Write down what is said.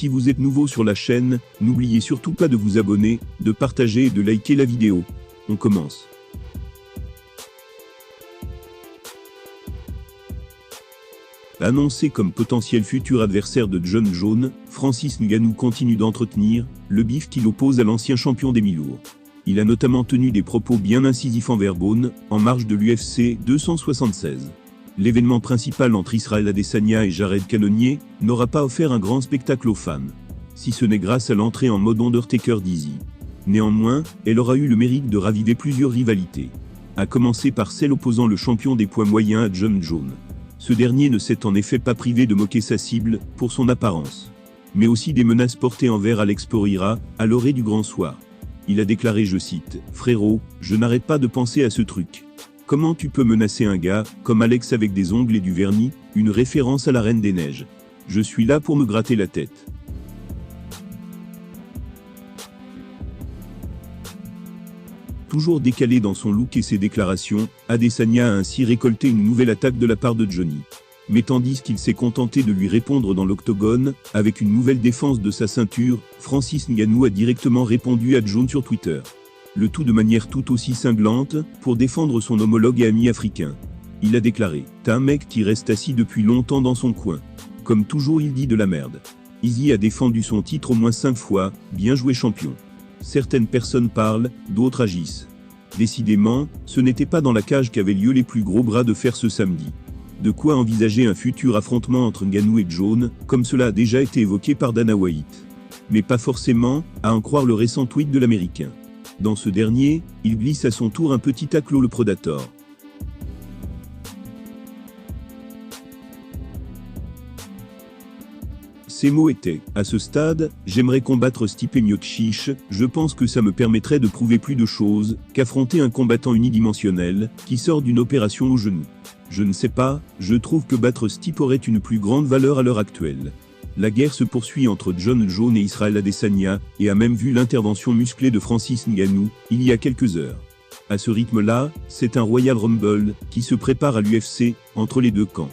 Si vous êtes nouveau sur la chaîne, n'oubliez surtout pas de vous abonner, de partager et de liker la vidéo. On commence. Annoncé comme potentiel futur adversaire de Jon Jones, Francis Ngannou continue d'entretenir le bif qui l'oppose à l'ancien champion des mi-lourds. Il a notamment tenu des propos bien incisifs envers Bourne, en marge de l'UFC 276. L'événement principal entre Israël Adesanya et Jared Cannonier n'aura pas offert un grand spectacle aux fans, si ce n'est grâce à l'entrée en mode Undertaker d'Izzy. Néanmoins, elle aura eu le mérite de raviver plusieurs rivalités, à commencer par celle opposant le champion des poids moyens à Jon Jones. Ce dernier ne s'est en effet pas privé de moquer sa cible pour son apparence, mais aussi des menaces portées envers Alex Pereira à l'orée du grand soir. Il a déclaré, je cite, « Frérot, je n'arrête pas de penser à ce truc. Comment tu peux menacer un gars comme Alex avec des ongles et du vernis, une référence à la Reine des Neiges. Je suis là pour me gratter la tête. » Toujours décalé dans son look et ses déclarations, Adesanya a ainsi récolté une nouvelle attaque de la part de Johnny. Mais tandis qu'il s'est contenté de lui répondre dans l'octogone, avec une nouvelle défense de sa ceinture, Francis Ngannou a directement répondu à Jones sur Twitter. Le tout de manière tout aussi cinglante, pour défendre son homologue et ami africain. Il a déclaré « T'as un mec qui reste assis depuis longtemps dans son coin. Comme toujours il dit de la merde. Izzy a défendu son titre au moins 5 fois, bien joué champion. Certaines personnes parlent, d'autres agissent. Décidément, ce n'était pas dans la cage qu'avaient lieu les plus gros bras de fer ce samedi. De quoi envisager un futur affrontement entre Ngannou et Jones, comme cela a déjà été évoqué par Dana White. Mais pas forcément, à en croire le récent tweet de l'Américain. Dans ce dernier, il glisse à son tour un petit taclo le Predator. Ces mots étaient « À ce stade, j'aimerais combattre Stipe Miocic, je pense que ça me permettrait de prouver plus de choses qu'affronter un combattant unidimensionnel qui sort d'une opération au genou. Je ne sais pas, je trouve que battre Stipe aurait une plus grande valeur à l'heure actuelle. » La guerre se poursuit entre Jon Jones et Israël Adesanya, et a même vu l'intervention musclée de Francis Ngannou, il y a quelques heures. À ce rythme-là, c'est un Royal Rumble qui se prépare à l'UFC, entre les deux camps.